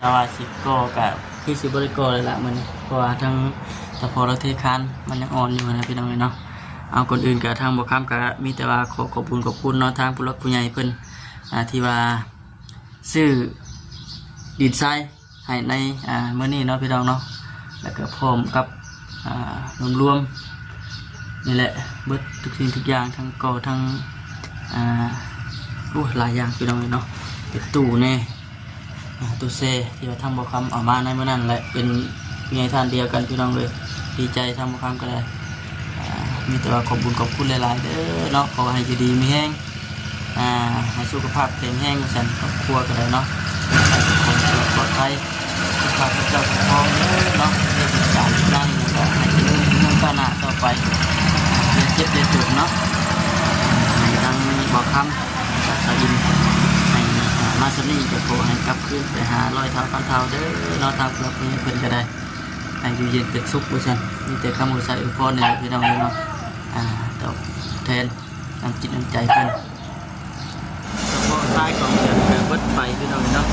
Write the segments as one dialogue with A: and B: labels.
A: แต่ว่าสิโก้กับคือสิบริโกเลยละมันเพราะว่าทั้งตะพอเราเทคันมันยังอ่อนอยู่นะพี่น้องเนาะเอาคนอื่นกับทางบกคำกับมีแต่ว่าขอบคุณเนาะทางผู้รักผู้ใหญ่เพิ่นที่ว่าซื้อดินทรายให้ในเมื่อนี้เนาะพี่น้องเนาะแล้วก็พร้อมกับรวมนี่แหละเบิดทุกสิ่งทุกอย่างทั้งก่อทั้งหลายอย่างพี่น้องเนาะเป็นตู้แน่ตู้เซที่ว่าทำบกคำออกมาในเมื่อนั้นแหละเป็นมีท่านเดียวกันพี่น้องเลยดีใจทำบกคำก็ได้มีแต่ว่าขอบคุณหลายๆเด้อเนาะขอให้อยู่ดีมีแห้งให้สุขภาพแข็งแรงสันครอบครัวก็ได้เนาะให้ทุกคนปลอดภัยสุขภาพเจ้าของท้องเนาะเรื่องการนั่งก็ให้เจริญรุ่งเรืองก้าวหน้าต่อไปเรียนเจ็บเรียนจุดเนาะให้ทางบอกคำจากสายอินให้มาสนี่จะโผล่ให้กลับขึ้นไปหารอยเท้าพันเท้าเด้อเนาะตามเราเพื่อนก็ได้ให้อยู่เย็นเป็นสุขด้วยกันมีแต่คำอุตส่าห์อุปกรณ์เนี่ยพี่น้องเลยเนาะตอบแทนน้ำจิตน้ำใจเพื่อนเฉพาะทรายของเดือนคือวัดไปพี่น้องเนาะ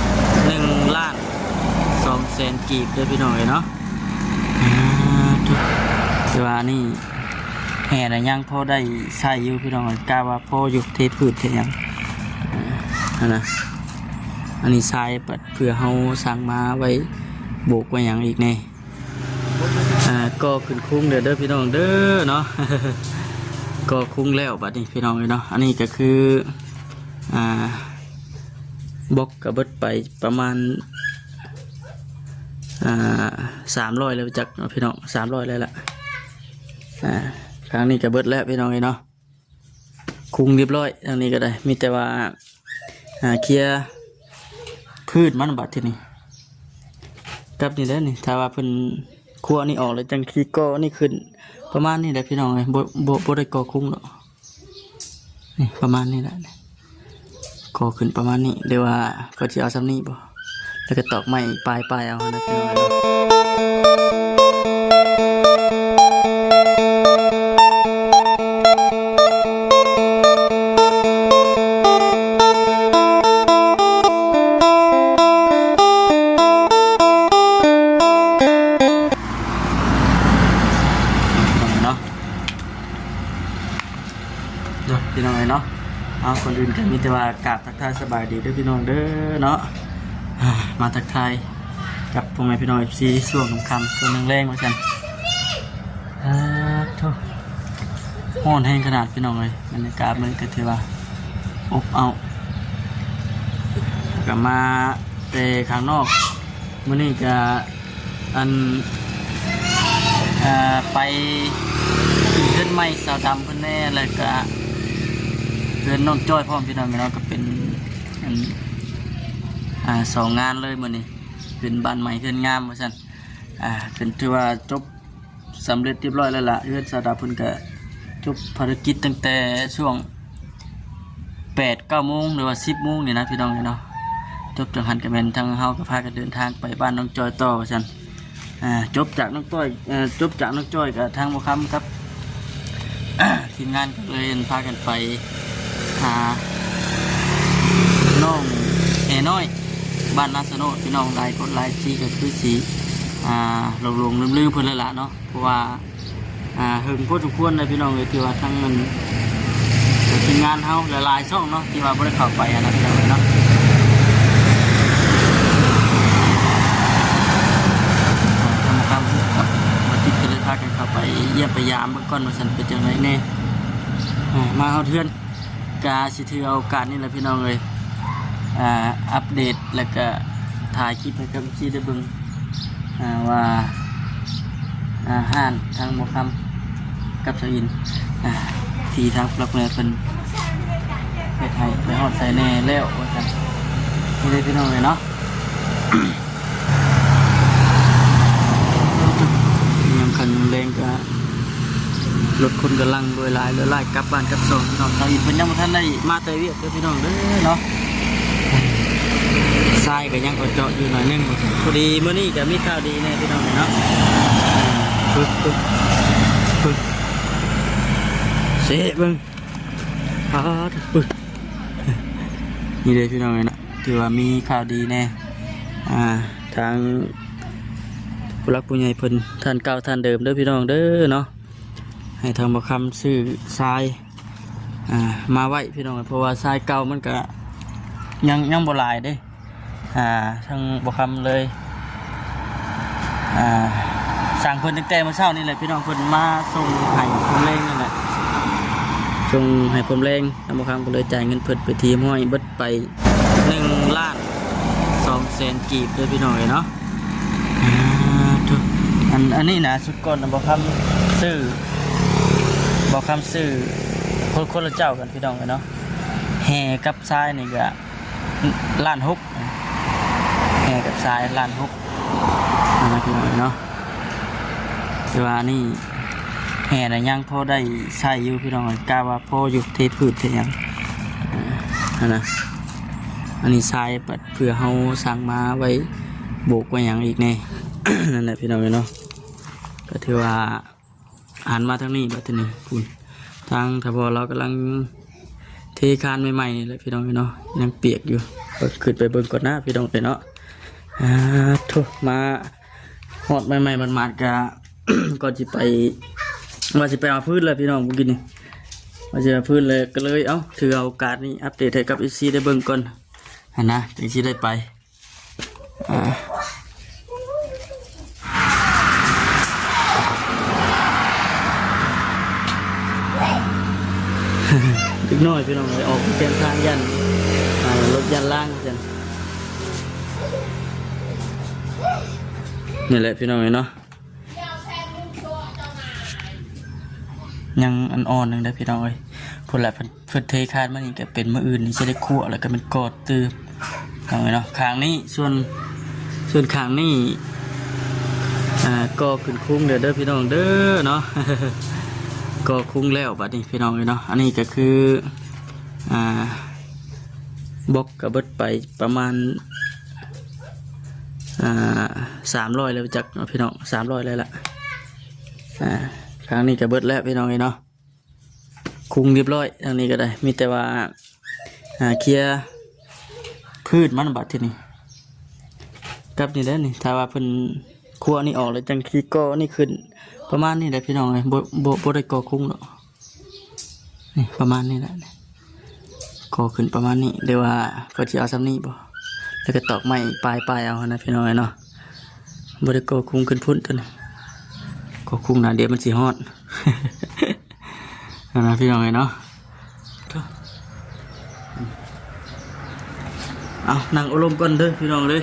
A: 1,200,000 กีบด้วยพี่น้องเนาะแต่ว่านี่แห่ระยังพอได้ใส่อยู่พี่น้องกล้าว่าพออยู่เทพืชเทียงนะอันนี้ทรายเพื่อเฮาสั่งมาไว้โบกไว้อย่างอีกเนี่ยก็ขึ้นคุ้งเด้อพี่น้องเด้อเนาะ ก็คุ้งแล้วบัดนี้พี่น้องเลยเนาะอันนี้ก็คือบล็อกกับเบิดไปประมาณ300เลยจากพี่น้อง300เลยล่ะครั้งนี้กับเบิดแล้วพี่น้องเลยเนาะคุ้งเรียบร้อยทางนี้ก็ได้มีแต่ว่าเคลียร์พืชมันบัดที่นี่กับนี่แล้วนี่ถ้าว่าเพิ่นคั่วนี่ออกเลยจังขี้ก็นี่ขึ้นประมาณนี้แหละพี่น้องเลยบ่ได้ก่อคุ้งหรอกนี่ประมาณนี้แหละก่อขึ้นประมาณนี้เดี๋ยวว่าก็จะเอาซ้ำนี่บ่แล้วก็ตอกไม้ปลายเอานะพี่น้องเลยพี่น้องเนาะเอาคนอื่นก็มีแต่ว่ากราบทักทายสบายดีด้วยพี่น้องเด้อเนาะมาทักทายกับพวกแม่พี่น้องFCช่วงค่ำช่วงแรงๆว่าซั่นโธ่ร้อนแห้งขนาดพี่น้องเลยบรรยากาศมันก็ถือว่าอบเอาก็มาแต่ข้างนอกมื้อนี้ก็ไปเพื่อนไม้สาวดำเพื่อนแน่แล้วก็เพื่อนน้องจ้อยพ่อพี่น้องเนาะก็เป็น2 งานเลยมื้อนี้เป็นบ้านใหม่เพื่อนงามว่าซั่นเป็นถือว่าจบสำเร็จเรียบร้อยแล้วล่ะเพื่อนสาวดำเพิ่นก็จบภารกิจตั้งแต่ช่วง 8-9 โมงหรือว่า 10 โมงนี่นะพี่น้องเนาะจบจากหันกันแม่นทางเฮาก็พากันเดินทางไปบ้านน้องจ้อยต่อว่าซั่นจบจากน้องจ้อยกับทางบ่คำครับทีมงานก็เลยพากันไปหาน้องน้อยบ้านนาสโนดพี่น้องลายกดลายสีก็คือสีลงลืมเพิ่นแล้วล่ะเนาะเพราะว่าหึงพอสมควรเลยพี่น้องเลยที่ว่าทั้งมันทีมงานเฮาหลายช่องเนาะที่ว่าบ่ได้เข้าไปนะพี่น้องเนาะพากันเข้าไปเยี่ยมไปยามเมื่อก่อนมาสันเป็นจังไรแน่มาเอาเทือนกาสิถือเอาโอกาสนี่แหละพี่น้องเลยอัปเดตแล้วก็ถ่ายคลิปให้กับพี่ได้เบิ่งว่าห้านทางบกคำกับสอินที่ทางปลักแม่เป็นไปไทยไปฮอดใส่แน่แล้วว่าจังนี่เลยพี่น้องเลยเนาะคันแรงก็รถคนกำลังโดยหลายกลับบ้านกลับซองพี่น้องตอนนี้เพิ่นยังบ่ทันได้มาเตยเวียดเด้อพี่น้องเด้อเนาะทรายก็ยังเจาะอยู่หน่อยนึงพอดีมื้อนี้ก็มีข่าวดีแน่พี่น้องเนาะปึ๊บเสะเบิ่งปึ๊บนี่เลยพี่น้องเนาะถือว่ามีข่าวดีแน่ ทางผู้รักผู้ใหญ่เพิ่นท่านเก่าท่านเดิมเด้อพี่น้องเด้อเนาะให้ทางบ่คำซื้อทรายมาไว้พี่น้องเพราะว่าทรายเก่ามันก็ยังบ่หลายเด้ทางบ่คำเลยสั่งเพิ่นตั้งแต่เมื่อเช้านี่แหละพี่น้องเพิ่นมาส่งให้ผมแรงนั่นแหละส่งให้ผมแรงทางบ่คำก็เลยจ่ายเงินเพิ่นไปทีมห้อยเบิดไป1,200,000 กีบเด้อพี่น้องเนาะอันนี้นะสุดก่อนบอกคำซื้อคนละเจ้ากันพี่น้องเนาะแห่กับทรายนี่ก็1,600,000แห่กับทราย1,600,000นะพี่น้องเนาะแต่ว่านี่แห่น่ะยังพอได้ใช้อยู่พี่น้องกล้าว่าพออยู่เทพืชเทหยังนะอันนี้ทรายเพื่อเฮาสั่งมาไว้โบกไว้หยังอีกแน่ นั่นแหละพี่น้องเนาะก็ถือว่าหันมาทางนี้แบบนี้คุณทางถ้าพอเรากำลังเทคานใหม่ๆนี่แหละพี่น้องเนาะยังเปียกอยู่ก็ขึ้นไปเบิ่งก่อนนะพี่น้องเนาะทุกมาหอดใหม่ๆมันๆกะ ก่อนจะไปว่าจะไปเอาพืชเลยพี่น้องเมื่อกี้นี่ว่าจะเอาพืชเลยก็เลยถือเอาโอกาสนี้อัปเดตให้กับซีได้เบิ่งก่อนนะถึงซีได้ไปดึกน้อยพี่น้องเลยออกเส้นทางยันรถยันล่างจังนี่แหละพี่น้องเลยเนาะยังอ่อนๆนึงได้พี่น้องเลยผลแหละเพื่อเทคาดมันนี่ก็เป็นมื้ออื่นนี่จะได้คั่วแล้วก็เป็นกอดตื้อเอาไว้เนาะข้างนี้ส่วนข้างนี้ก็ขึ้นคุ้งเด้อพี่น้องเด้อเนาะ ก็คุ้งแล้วบัดนี้พี่น้องเลยเนาะอันนี้ก็คือบล็อกกับเบิดไปประมาณ300เลยจากพี่น้อง300เลยล่ะครั้งนี้ก็เบิดแล้วพี่น้องเลยเนาะคุ้งเรียบร้อยทางนี้ก็ได้มีแต่ว่าเคลียร์พืชมันบัดที่นี่กับนี่ได้นี่ถ้าว่าเพิ่นคั่วนี่ออกแล้วจังขี้ก็นี่ขึ้นประมาณนี้แหละพี่น้องเลยบ่ได้ก่อคุ้งหรอกนี่ประมาณนี้แหละก่อขึ้นประมาณนี้เดี๋ยวว่าเพื่อที่เอาซ้ำนี้บ่แล้วก็ตอกไม้ปลายเอานะพี่น้องเนาะบ่ได้ก่อคุ้งขึ้นพุ่นตัวนี้ก่อคุ้งนะเดี๋ยวมันสิฮอด นะพี่น้องเนาะเอานั่งอารมณ์ก่อนเด้อพี่น้องเลย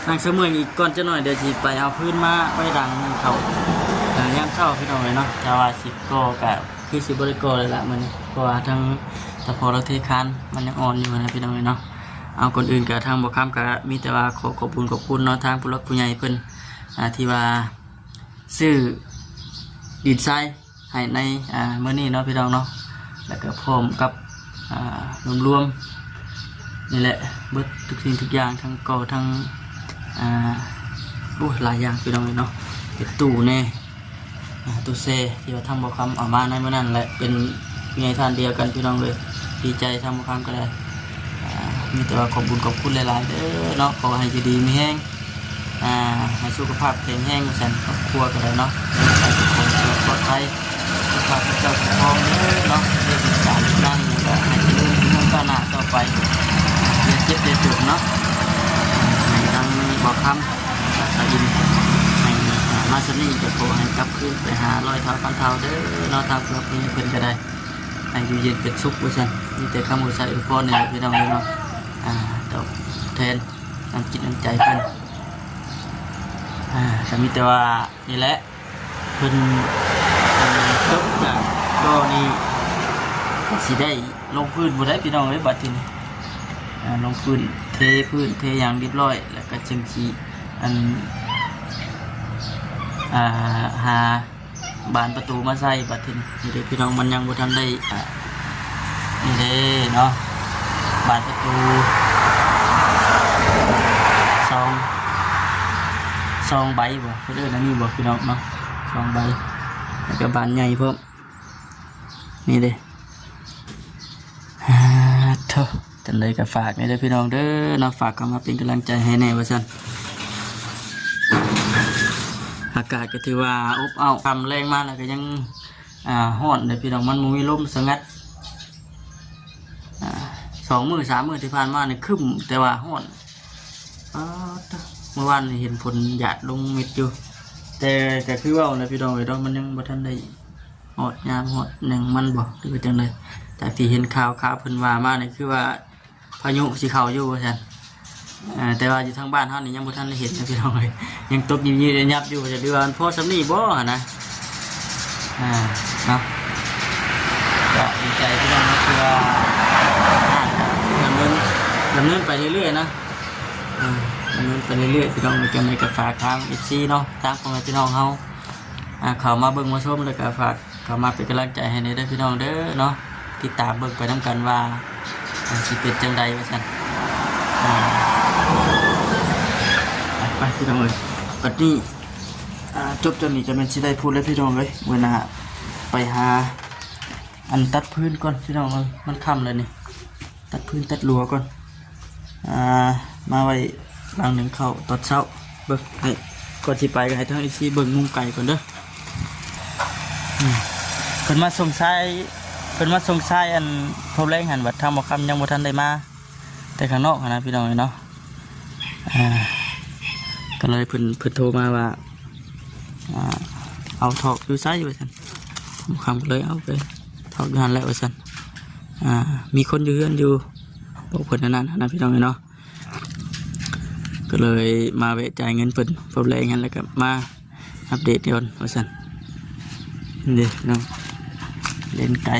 A: นั่งเสมือนอีกก่อนจะหน่อยเดี๋ยวสิไปเอาพื้นมาไว้ดังเขาย่างเข้าพี่น้องเลยเนาะแต่ว่าสิโก้กับคือสิบริโกเลยละมันเพราะว่าทั้งตะพอเราเทคานมันยังอ่อนอยู่นะพี่น้องเลยเนาะเอาคนอื่นกับทางบกคำกับมีแต่ว่าขอบคุณเนาะทางผู้รักผู้ใหญ่เพิ่นที่ว่าซื้อดินทรายให้ในเมื่อนี้เนาะพี่น้องเนาะแล้วก็พร้อมกับรวมนี่แหละเบิดทุกสิ่งทุกอย่างทั้งก่อทั้งหลายอย่างพี่น้องเลยเนาะเป็นตู้แน่ตู้เซที่ว่าทำบกคำออกมาในเมื่อนั้นแหละเป็นมีไอ้ท่านเดียวกันพี่น้องเลยดีใจทำบกคำก็ได้มีแต่ว่าขอบคุณหลายๆเด้อเนาะขอให้ดีมีแห้งให้สุขภาพแข็งแรงแสนครอบครัวก็ได้เนาะให้ทุกคนปลอดภัยสุขภาพเจ้าทองเด้อเนาะเรื่องการนั่งก็ให้เจริญรุ่งเรืองก้าวหน้าต่อไปเรียนเจ็บเรียนจุดเนาะให้ทางบอกคำสายินให้มาสนี่จะโผล่ให้กลับคืนไปหาร้อยเท้าพันเท้าเด้อเนาะทางครอบครัวนี้เพิ่นก็ได้ให้อยู่เย็นเป็นสุขว่าซั่นมีแต่คำอวยพรอวยพรเนี่ยพี่น้องเนาะตอบแทนน้ำจิตน้ำใจเพิ่นแต่มีแต่ว่านี่แหละเพิ่นจบจากก็นี่สิได้ลงพื้นบ่ได้พี่น้องเลยบัดทีนี้ลงพื้นเทพื้นเทอย่างเรียบร้อยแล้วก็จึงสิหาบานประตูมาใส่บัดทีนี้นี่เด้พี่น้องมันยังบ่ทันได้นี่เด้เนาะบานประตูซองใบบ่เด้อนั่นนี่บ่พี่น้องเนาะซองใบแล้วก็บานใหญ่เพิ่มนี่เด้เถอะจังได๋ก็ฝากนี่เด้อพี่น้องเด้อเนาะฝากเข้ามาเป็นกำลังใจให้แน่ว่าซั่น ากาศก็ถือว่าอบอ้าวคำแรงมากแล้วก็ยังฮ้อนเลยพี่น้องมันมีลมสงัด2 มื้อ 3 มื้อที่ผ่านมาเนี่ยคึมแต่ว่าฮ้อนเมื่อวานเห็นฝนหยาดลงเม็ดอยู่แต่ก็คือว่านะพี่น้องเนาะมันยังบ่ทันได้ฮอดยามฮอดหนึ่งมันบ่หรือจังได๋จากที่เห็นข่าวเพิ่นว่ามานี่คือว่าพายุสิเข้าอยู่ว่าซั่นแต่ว่าอยู่ทางบ้านเฮานี่ยังบ่ทันได้เห็นนะพี่น้องเลยยังตกยิบๆยับๆอยู่จะเดือนพอสำนี้บ่หั่นนะเนาะก็ดีใจพี่น้องก็คือว่าดำเนินไปเรื่อยๆนะดำเนินไปเรื่อยๆพี่น้องในกันในกับฝากทาง FC เนาะทางพ่อแม่พี่น้องเฮาเข้ามาเบิ่งมาชมแล้วก็ฝากเข้ามาเป็นกำลังใจให้ในเด้อพี่น้องเด้อเนาะติดตามเบิ่งไปนำกันว่าสิเป็นจังใดว่าซั่นไปพี่น้องเอ้ยบัดนี้จบจนนี้จะเป็นสิได้พูดแล้วพี่น้องเอ้ยมื้อหน้าไปหาอันตัดพื้นก่อนพี่น้องมันค่ำแล้วนี่ตัดพื้นตัดรั้วก่อนมาไว้หลังหนึ่งเข้าตอนเช้าเบิ่งให้ก่อนที่ไปก็ให้ทั้งไอซีเบิ่งมุมไก่ก่อนเด้อเพิ่นมาส่งสายอันโทรแรงหันวัดทางบ่คำยังบ่ทันได้มาแต่ข้างนอกนะพี่น้องเนาะก็เลยเพิ่นโทรมาว่าเอาถอกอยู่ไสว่าซั่นบ่คำเลยเอาไปถอกอยู่หั่นแล้วว่าซั่นมีคนอยู่เฮือนอยู่บอกเพิ่นนั่นนะพี่น้องเนาะก็เลยมาแวะจ่ายเงินเพิ่นพบแรงงั้นแล้วก็มาอัปเดตเดี๋ยวว่าซั่นนี่น้องเล่นไก่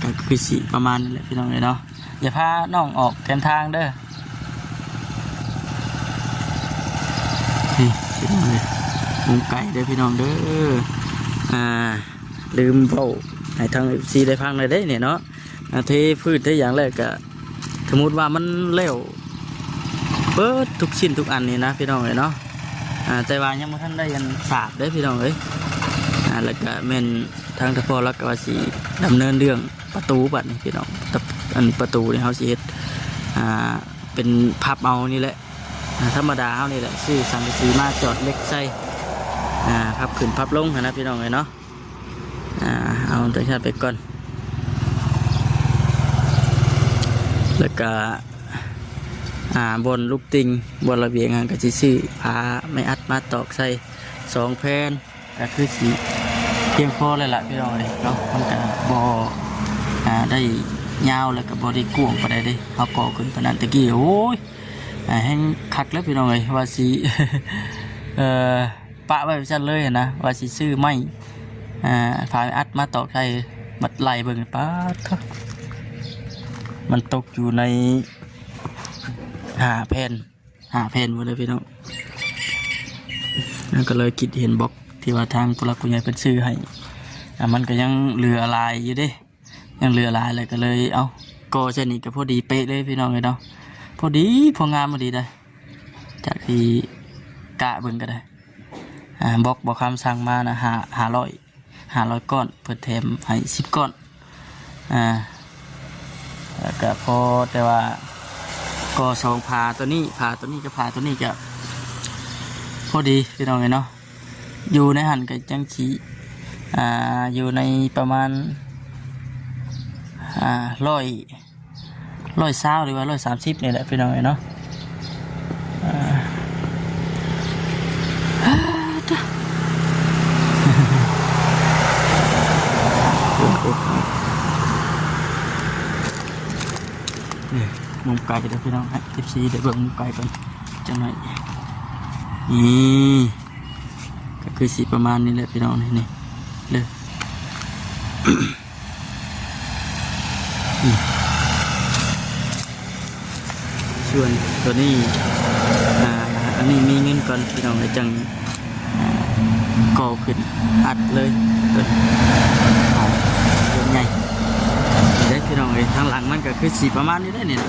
A: ก็คือสีประมาณนี้แหละพี่น้องเนาะอย่าพาน้องออกแกมทางเด้อนี่พี่น้องเลยมุมไก่เด้อพี่น้องเด้อลืมเฝ้าให้ทางซีได้พังเลยได้เนี่ยเนาะเทพืชได้อย่างแรกก็สมมติว่ามันเร็วเปิดทุกชิ้นทุกอันนี่นะพี่น้องเลยเนาะแต่ว่ายังไม่ทันได้ยันสาบได้พี่น้องเลยแล้วก็เมนทางตะพอแล้วก็ว่าสีดำเนินเรื่องประตูบัดนี่พี่น้องอันประตูในเฮาสิเฮ็ดเป็นพับเอานี่แหละธรรมดาเฮานี่แหละซื้อสังกะสีมาจอดเล็กใส่พับขึ้นพับลงนะพี่น้องเลยเนาะเอาตัวชาติไปก่อนแล้วก็บนลูกติงบนระเบียงก็จะซื้อผ้าไม่อัดมาตอกใส่2 แผ่นก็คือสีเพียงพอเลยล่ะพี่น้องเลยเนาะมันก็บ่ได้ยาวแล้วก็บ่ได้กว้างปานใดเด้เฮาก่อขึ้นปานนั้นตะกี้โอ้ยแห้งคักแล้วพี่น้องเลยว่าสิปะไว้ซั่นเลยนะว่าสิซื้อไม้ผ้าไม่อัดมาตอกใส่มัดไหลเบิ่งป๊าดมันตกอยู่ใน5 แผ่นหมดเลยพี่น้องนั่นก็เลยคิดเห็นบล็อกที่ว่าทางผู้หลักผู้ใหญ่เป็นซื้อให้มันก็ยังเหลือลายอยู่เด้ยังเหลือลายเลยก็เลยเอาก่อเช่นนี้ก็พอดีเป๊ะเลยพี่น้องเลยเนาะพองามพอดีได้จากที่กะเบิ่งก็ได้บล็อกคำสั่งมานะ500 ก้อนเพิ่นแถมให้10 ก้อนแล้วก็พอแต่ว่าก็2 ผ่าตัวนี้กับผ่าตัวนี้ก็พอดีพี่น้องเนาะอยู่ในหันกับจังสีอยู่ในประมาณ120หรือว่า130นี่แหละพี่น้องเนาะมุมไกลเดี๋ยวพี่น้องให้ FC เดี๋ยวเบิ่งมุมไกลก่อนจังหน่อยนี่ก็คือสีประมาณนี้แหละพี่น้องนี่เลย ส่วนตัวนี้อันนี้มีเงินก่อนพี่น้องเลยจังก่อขึ้นอัดเลยตัวใหญ่ได้พี่น้องเลยทางหลังมันก็คือสีประมาณนี้ได้เนี่ยน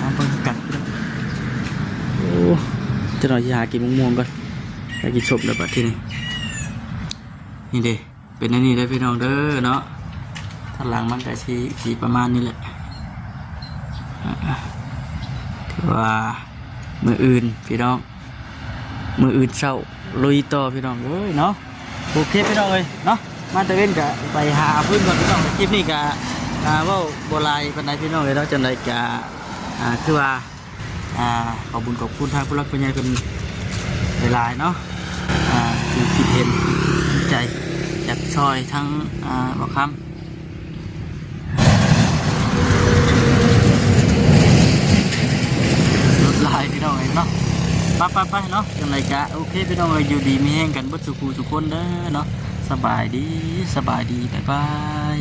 A: ะเบิ่งกัดโอ้จะหน่อยหากินม่วงก่อนไปกินศพแล้วบัดที่นี่เด้เป็นอันนี้ได้พี่น้องเด้อเนาะทางหลังมันก็สีประมาณนี้แหละถือว่ามืออื่นพี่น้อง มืออื่นเช้าลุยต่อพี่น้องเอ้ยเนาะโอเคพี่น้องเอ้ยเนาะมาตะเวนกะไปหาพื้นก่อนพี่น้องคลิปนี้กะเว่าโบราณปันใดพี่น้องเอ้ยเนาะจังไดกะคือว่าขอบคุญขอบคุณทางผู้รักผู้ใหญ่เป็นหลายๆเนาะคือคิดเห็นใจจากซอยทั้งบอกคำรถลายพี่น้องเองเนาะไปเนาะจังไรกะโอเคพี่น้องอยู่ดีมีแห้งกันบัดสุขูสุคนเด้อเนาะสบายดีบ๊ายบาย